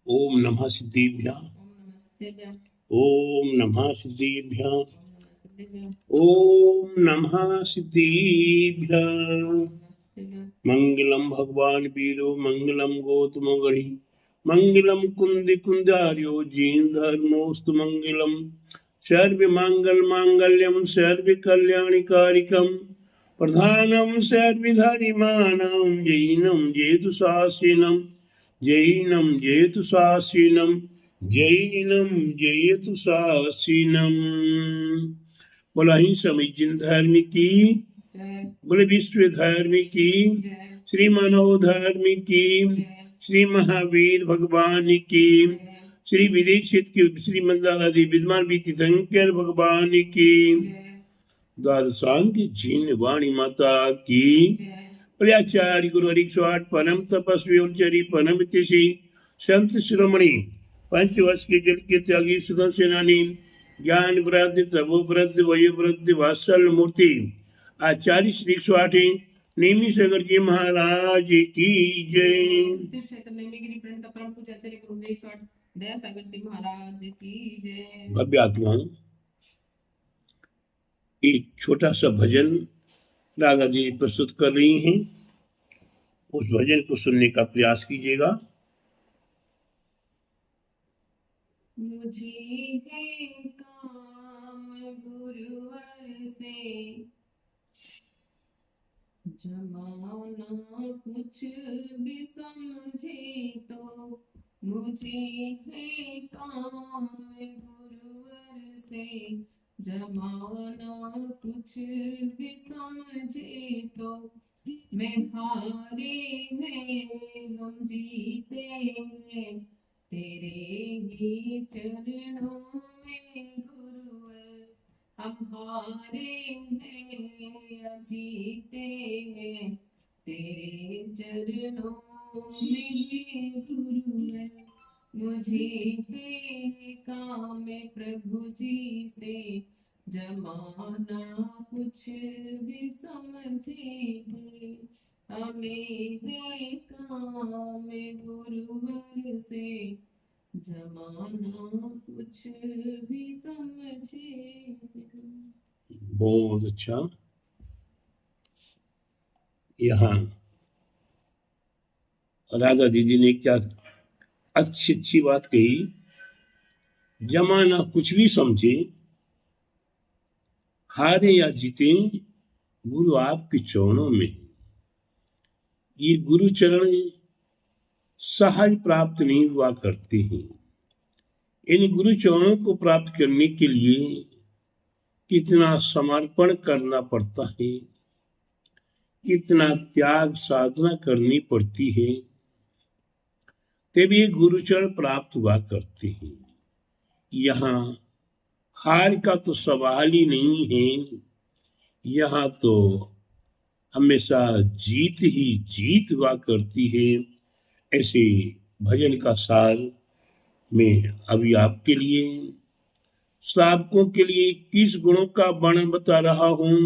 ओम नमः सिद्धिभ्यां। ओम नमः सिद्धिभ्यां। ओम नमः सिद्धिभ्यां। मंगलम भगवान वीरो मंगलम गौतमो गणि मंगलम कुंद कुंदार्यो जीन धर्मोस्तु मंगलम सर्व मंगल मांगल्यम सर्व कल्याणिकारिकम प्रधानम सर्वधर्माणां जैनम जेतु शासिनम जैनम जयतु शासिनम जैनम जयतु शासिनम। बोला ही समीचीन धर्म की, बोले विश्व धर्म की, श्री मानव धर्म की, श्री महावीर भगवान की, श्री विदेशित की श्रीमदादि विद्वान तीर्थंकर भगवान की, द्वादशांग जीन वाणी माता की, प्रयाचार्य गुरु हरिस्वाट परम तपस्वी उच्चरी परम तिशी संत शिरोमणि पंचवर्ष के जल के त्यागी सुधर सेनानी ज्ञान वृद्ध तपो वृद्ध वयो वृद्ध वात्सल मूर्ति आचार्य श्री 108 नेमी सागर जी महाराज की जय। भव्य आत्माओं, एक छोटा सा भजन राधा जी प्रस्तुत कर रही हैं। उस भजन को सुनने का प्रयास कीजिएगा। मुझे है काम गुरुवर से जमाना कुछ भी समझे तो, मुझे है काम गुरुवर से जमाना कुछ भी समझे तो, मैं हारे हैं हम जीते हैं तेरे ही चरणों में गुरुवर। हम हारे हैं या जीते हैं तेरे चरणों में गुरुवर। मुझे है काम प्रभु जी से जमाना कुछ भी समझे है, हमें है काम गुरुवर से जमाना कुछ भी समझे। बहुत अच्छा। यहाँ राधा दीदी ने क्या अच्छी अच्छी बात कही। जमाना कुछ भी समझे, हारे या जीते, गुरु आपके चरणों में। ये गुरु चरण सहज प्राप्त नहीं हुआ करते हैं। इन गुरु चरणों को प्राप्त करने के लिए कितना समर्पण करना पड़ता है, कितना त्याग साधना करनी पड़ती है, तभी गुरुचरण प्राप्त हुआ करते हैं। यहाँ हार का तो सवाल ही नहीं है, यहाँ तो हमेशा जीत ही जीत हुआ करती है। ऐसे भजन का सार मैं अभी आपके लिए श्रावकों के लिए 21 गुणों का वर्णन बता रहा हूँ।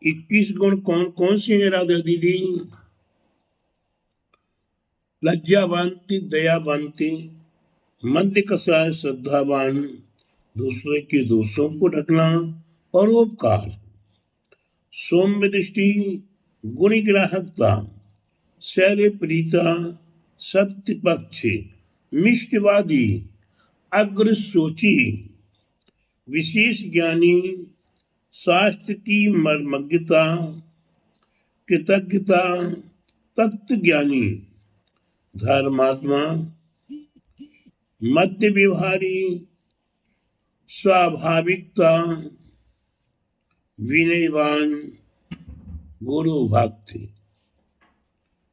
21 गुण कौन कौन से हैं राधा दीदी? लज्जावान्ति, दयावान्ति, मध्य कसाय, श्रद्धावान, दूसरे के दोषों को ढकना, परोपकार, सौम्य दृष्टि, गुणग्राहकता, शैल प्रीता, सत्य पक्ष, मिष्टवादी, अग्र सोची, विशेष ज्ञानी, शास्त्र की मर्मज्ञता, कृतज्ञता, तत्व ज्ञानी, धर्मात्मा, मध्य व्यवहारी, स्वाभाविकता, विनयवान, गुरु भक्त।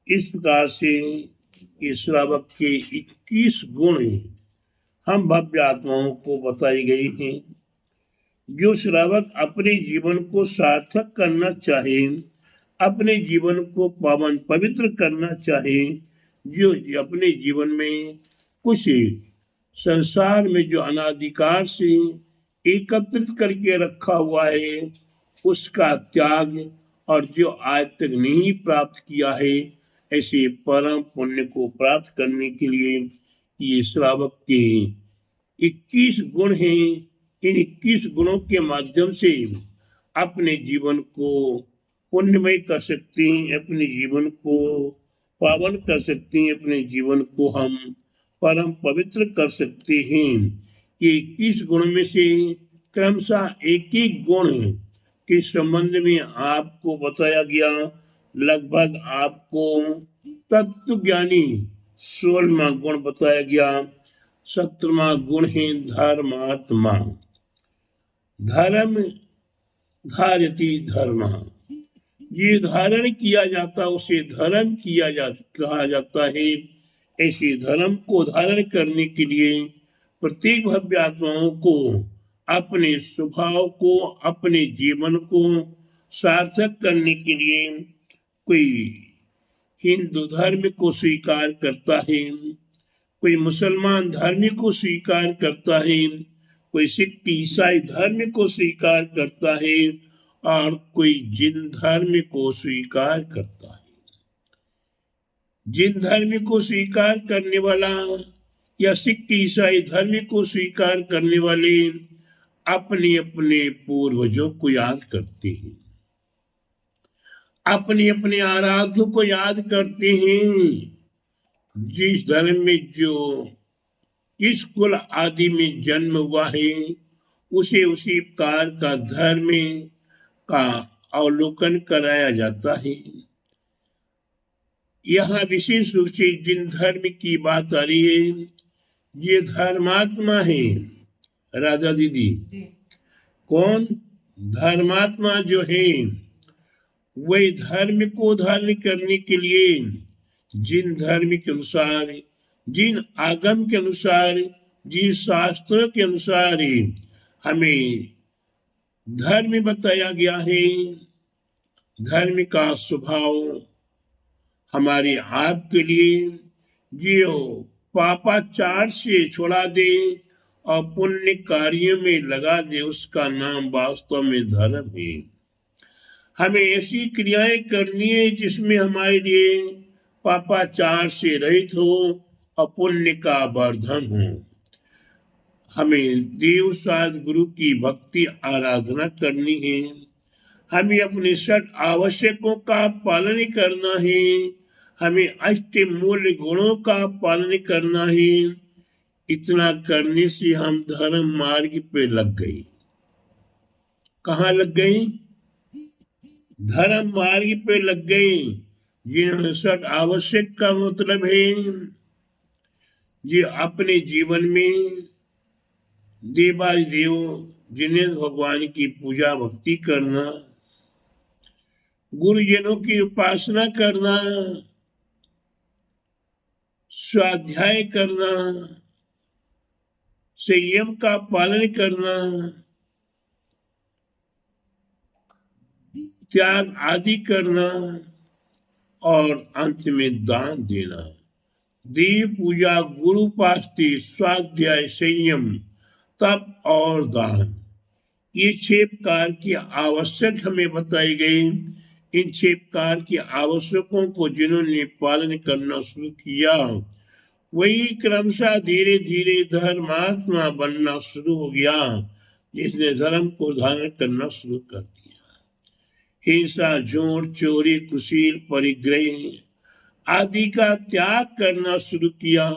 इस प्रकार से इस श्रावक के 21 गुण हम भव्य आत्माओं को बताई गई हैं। जो श्रावक अपने जीवन को सार्थक करना चाहे, अपने जीवन को पावन पवित्र करना चाहे, जो अपने जीवन में कुछ संसार में जो अनादिकाल से एकत्रित करके रखा हुआ है उसका त्याग, और जो आज तक नहीं प्राप्त किया है ऐसे परम पुण्य को प्राप्त करने के लिए ये श्रावक के 21 गुण हैं। इन 21 गुणों के माध्यम से अपने जीवन को पुण्यमय कर सकते हैं, अपने जीवन को पावन कर सकते हैं, अपने जीवन को हम परम पवित्र कर सकते हैं। ये 21 गुण में से क्रमशः एक एक गुण के संबंध में आपको बताया गया। लगभग आपको तत्व ज्ञानी 16वां गुण बताया गया। 17वां गुण है धर्मात्मा। धर्म धारयति धर्म, ये धारण किया जाता उसे धर्म कहा जाता है। ऐसे धर्म को धारण करने के लिए प्रत्येक भव्य आत्माओं को अपने स्वभाव को, अपने जीवन को सार्थक करने के लिए कोई हिंदू धर्म को स्वीकार करता है, कोई मुसलमान धर्म को स्वीकार करता है, कोई सिख ईसाई धर्म को स्वीकार करता है और कोई जिन धर्म को स्वीकार करता है। जिन धर्म को स्वीकार करने वाला या सिख ईसाई धर्म को स्वीकार करने वाले अपने अपने पूर्वजों को याद करते हैं, अपने अपने आराध्य को याद करते हैं। जिस धर्म में जो इस कुल आदि में जन्म हुआ है उसे उसी प्रकार का धर्म का अवलोकन कराया जाता है। यहाँ विशेष रूप से जिन धर्म की बात आ रही है ये धर्मात्मा है। राधा दीदी, कौन धर्मात्मा जो है वही धर्म को धारण करने के लिए जिन धर्म के अनुसार, जिन आगम के अनुसार, जिन शास्त्रों के अनुसार हमें धर्म बताया गया है, धर्म का स्वभाव हमारे आपके लिए जो पापाचार से छुड़ा दे और पुण्य कार्यों में लगा दे उसका नाम वास्तव में धर्म है। हमें ऐसी क्रियाएं करनी है जिसमें हमारे लिए पापाचार से रहित हो और पुण्य का वर्धन हो। हमें देव साध गुरु की भक्ति आराधना करनी है, हमें अपने 6 आवश्यकों का पालन करना है, हमें अष्ट मूल गुणों का पालन करना है। इतना करने से हम धर्म मार्ग पे लग गए। कहाँ लग गए? धर्म मार्ग पे लग गए। जिन्होंने 6 आवश्यक का मतलब है जो अपने जीवन में देवादिदेव जिन्हें भगवान की पूजा भक्ति करना, गुरुजनों की उपासना करना, स्वाध्याय करना, संयम का पालन करना, त्याग आदि करना और अंत में दान देना। देव पूजा, गुरु उपासना, स्वाध्याय, संयम, तप और दान, ये 6 प्रकार की आवश्यक हमें बताई गई। इन 6 प्रकार की आवश्यकों को जिन्होंने पालन करना शुरू किया वही क्रमशः धीरे धीरे धर्मात्मा बनना शुरू हो गया, जिसने धर्म को धारण करना शुरू कर दिया। हिंसा, झूठ, चोरी, कुशील, परिग्रह आदि का त्याग करना शुरू किया।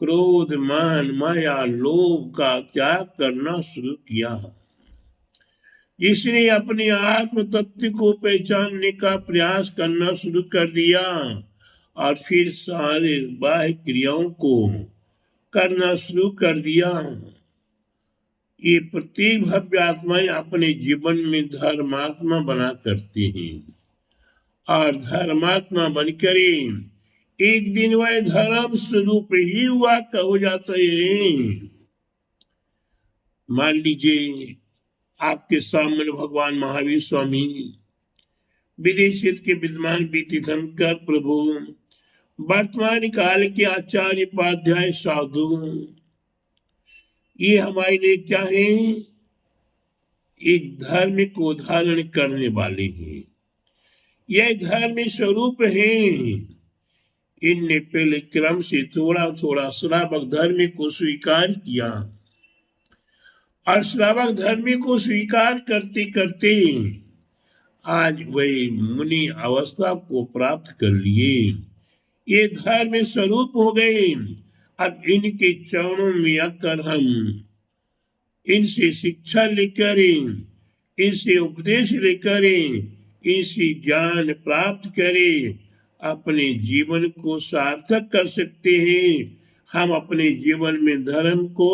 क्रोध, मान, माया, लोभ का त्याग करना शुरू किया। जिसने अपने आत्म तत्व को पहचानने का प्रयास करना शुरू कर दिया और फिर सारे बाह्य क्रियाओं को करना शुरू कर दिया, ये प्रत्येक भव्य आत्माएं अपने जीवन में धर्मात्मा बना करते हैं और धर्मात्मा बनकर एक दिन वह धर्म स्वरूप ही हुआ हो जाता है। मान लीजिए आपके सामने भगवान महावीर स्वामी, विदेश के विद्वान बीतीर्थंकर प्रभु, वर्तमान काल के आचार्य उपाध्याय साधु, ये हमारे लिए क्या है? एक धर्म को धारण करने वाले हैं। यह धर्म स्वरूप है। इनने पहले क्रम से थोड़ा थोड़ा श्रावक धर्म को स्वीकार किया और श्रावक धर्म को स्वीकार करते करते आज वही मुनि अवस्था को प्राप्त कर लिए। ये धर्म स्वरूप हो गए। अब इनके चरणों में आकर हम इनसे शिक्षा लेकर, इनसे उपदेश लेकर, इनसे ज्ञान प्राप्त करें, अपने जीवन को सार्थक कर सकते हैं। हम अपने जीवन में धर्म को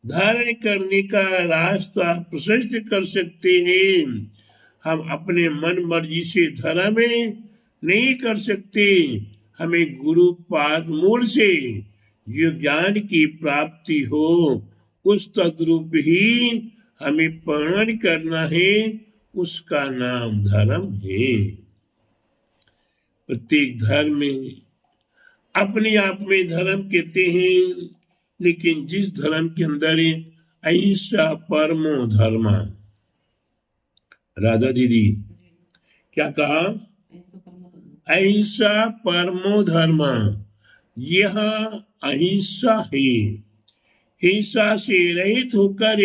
धारण करने का रास्ता प्रशस्त कर सकते हैं। हम अपने मन मर्जी से धर्म नहीं कर सकते। हमें गुरु पाद मूल से जो ज्ञान की प्राप्ति हो उस तद्रूप ही हमें पालन करना है, उसका नाम धर्म है। प्रत्येक धर्म में अपने आप में धर्म कहते हैं, लेकिन जिस धर्म के अंदर अहिंसा परमो धर्म। राधा दीदी क्या कहा? अहिंसा परमो धर्म। यह अहिंसा है। हिंसा से रहित होकर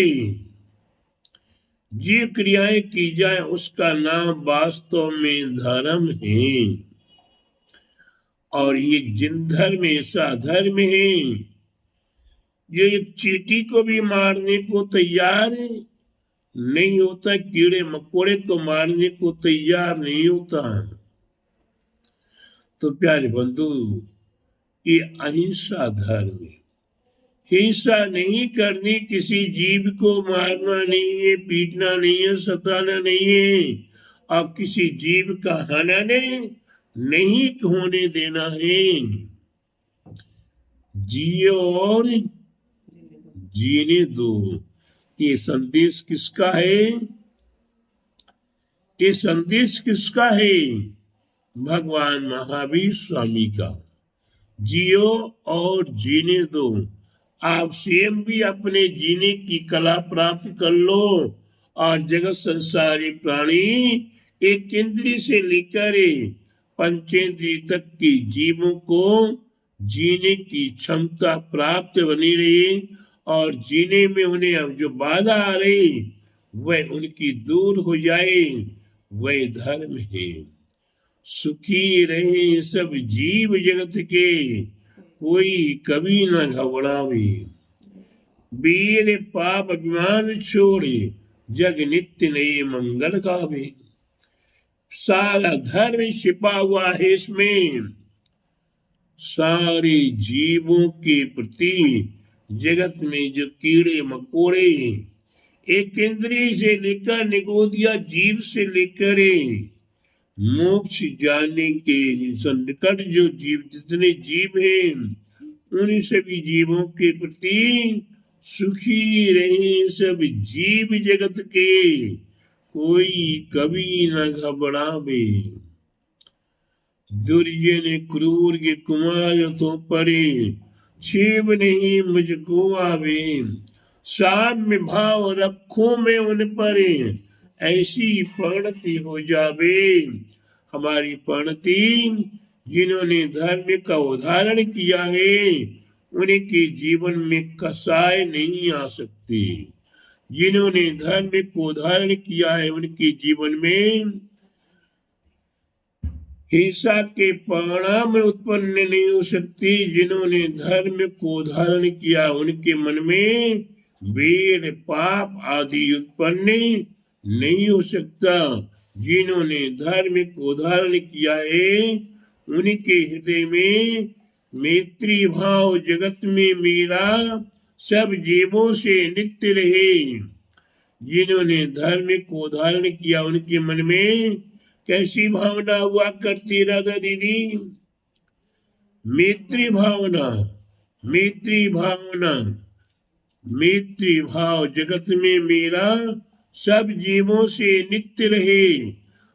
जो क्रियाएं की जाए उसका नाम वास्तव में धर्म है। और ये जिन धर्म ऐसा धर्म है जो एक चींटी को भी मारने को तैयार नहीं होता, कीड़े मकोड़े को मारने को तैयार नहीं होता। तो प्यारे बंधु, ये अहिंसा धर्म है। हिंसा नहीं करनी, किसी जीव को मारना नहीं है, पीटना नहीं है, सताना नहीं है, और किसी जीव का हनन नहीं होने देना है। जियो और जीने दो। ये संदेश किसका है? ये संदेश किसका है? भगवान महावीर स्वामी का। जियो और जीने दो। आप स्वयं भी अपने जीने की कला प्राप्त कर लो और जगत संसारी प्राणी एक इंद्रिय से लेकर पंचेंद्रिय तक के जीवों को जीने की क्षमता प्राप्त बनी रही और जीने में उन्हें अब जो बाधा आ रही वह उनकी दूर हो जाए, वह धर्म है। सुखी रहे सब जीव जगत के, कोई कभी न घबरावे। वीर पाप अभिमान छोड़े, जग नित्य नए मंगल गावे। सारा धर्म छिपा हुआ है इसमें। सारे जीवों के प्रति जगत में जो कीड़े मकोड़े एक इंद्रिय से लेकर निगोदिया जीव से लेकर मोक्ष जाने के संकट जो जीव जितने जीव हैं उन सभी जीवों के प्रति सुखी रहे सब जीव जगत के, कोई कभी न घबरावे। दुर्जन क्रूर के कुमार तो परे, छेब नहीं मुझको आवे। साम्य भाव रखो मैं उन पर, ऐसी परिणति हो जावे। हमारी परिणति जिन्होंने धर्म का उदाहरण किया है उनके जीवन में कसाय नहीं आ सकती। जिन्होंने धर्म को उदाहरण किया है उनके जीवन में हिंसा के परिणाम उत्पन्न नहीं हो सकती। जिन्होंने धर्म को धारण किया उनके मन में वेर पाप आदि उत्पन्न नहीं हो सकता। जिन्होंने धर्म को धारण किया है उनके हृदय में मैत्री भाव जगत में मेरा सब जीवों से नित्य रहे। जिन्होंने धर्म को धारण किया उनके मन में कैसी भावना हुआ करती राधा दीदी? मैत्री भावना। मैत्री भावना, मैत्री भाव जगत में मेरा सब जीवों से नित्य रहे।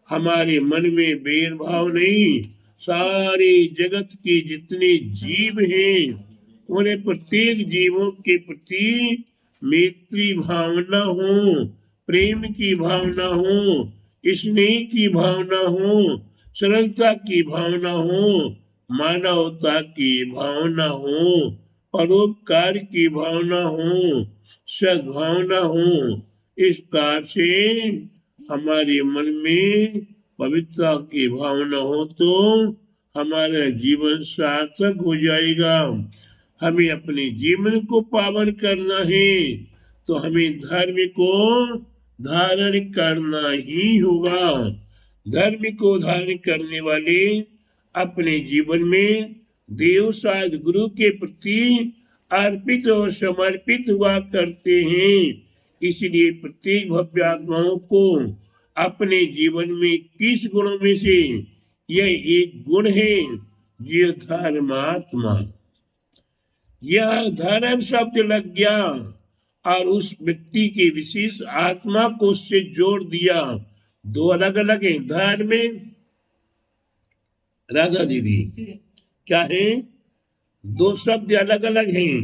हमारे मन में भेदभाव नहीं, सारे जगत के जितने जीव हैं उन्हें प्रत्येक जीवों के प्रति मैत्री भावना हो, प्रेम की भावना हो, स्नेह की भावना हो, सरलता की भावना हो, मानवता की भावना हो, परोपकार की भावना हो, सद्भावना हो। इस प्रकार से हमारे मन में पवित्रता की भावना हो तो हमारा जीवन सार्थक हो जाएगा। हमें अपने जीवन को पावन करना है तो हमें धर्म को धारण करना ही होगा। धर्म को धारण करने वाले अपने जीवन में देव साध गुरु के प्रति अर्पित और समर्पित हुआ करते हैं। इसलिए प्रत्येक भव्य आत्माओं को अपने जीवन में 21 गुणों में से यह एक गुण है जो धर्मात्मा। यह धर्म शब्द लग गया और उस व्यक्ति की विशेष आत्मा को उससे जोड़ दिया। दो अलग अलग है धर्म में, राधा दीदी जी क्या है? दो शब्द अलग अलग हैं,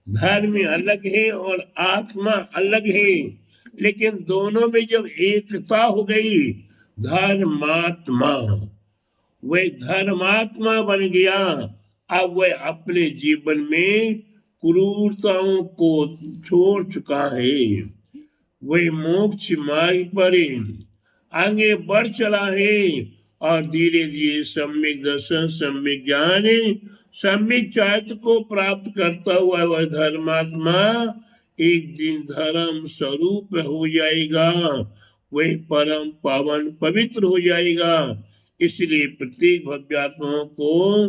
धर्म अलग है और आत्मा अलग है, लेकिन दोनों में जब एकता हो गई धर्मात्मा, वह धर्मात्मा बन गया। अब वह अपने जीवन में क्रूरताओं को छोड़ चुका है, वह मोक्ष मार्ग पर आगे बढ़ चला है और धीरे धीरे सम्यक दर्शन, सम्यक ज्ञान, सम्यक चैत्य को प्राप्त करता हुआ वह धर्मात्मा एक दिन धर्म स्वरूप हो जाएगा, वह परम पावन पवित्र हो जाएगा। इसलिए प्रत्येक भव्यात्माओं को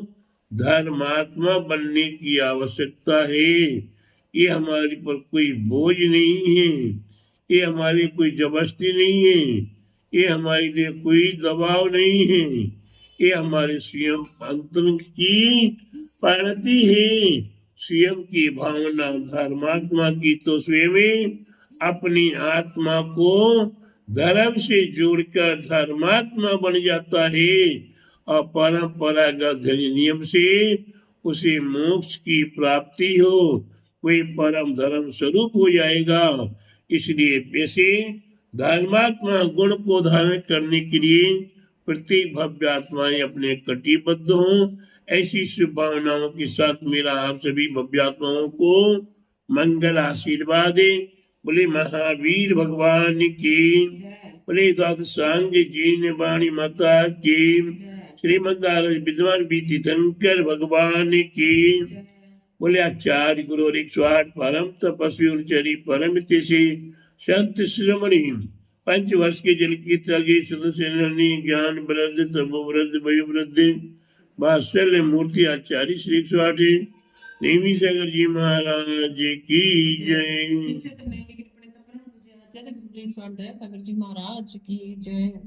धर्मात्मा बनने की आवश्यकता है। ये हमारे पर कोई बोझ नहीं है, ये हमारी कोई जबरदस्ती नहीं है, ये हमारे लिए कोई दबाव नहीं है, ये हमारे स्वयं अंतरंग की परिणति है। स्वयं की भावना धर्मात्मा की तो स्वयं अपनी आत्मा को धर्म से जोड़कर धर्मात्मा बन जाता है और परंपरागत नियम से उसे मोक्ष की प्राप्ति हो, वही परम धर्म स्वरूप हो जाएगा। इसलिए वैसे धर्मात्मा गुण को धारण करने के लिए प्रत्येक भव्य आत्माएं अपने कटिबद्ध हों। ऐसी शुभभावनाओं के साथ मेरा आप सभी भव्य आत्माओं को मंगल आशीर्वाद है। बोले महावीर भगवान की, बोले सांग जीन वाणी माता की, श्रीमंदार विद्वान बीती शंकर भगवान की, बोले आचार्य गुरु 108 परम तपस्वी चरी परम तिशि संत श्रमणी 5 वर्ष के जल की तगे सुदर्शनी ज्ञान वृद्ध तपो वृद्ध वयु वृद्ध बात्सल्य मूर्ति आचार्य श्री 108 नेमी सागर जी महाराज की जय। सागर जी महाराज की जय।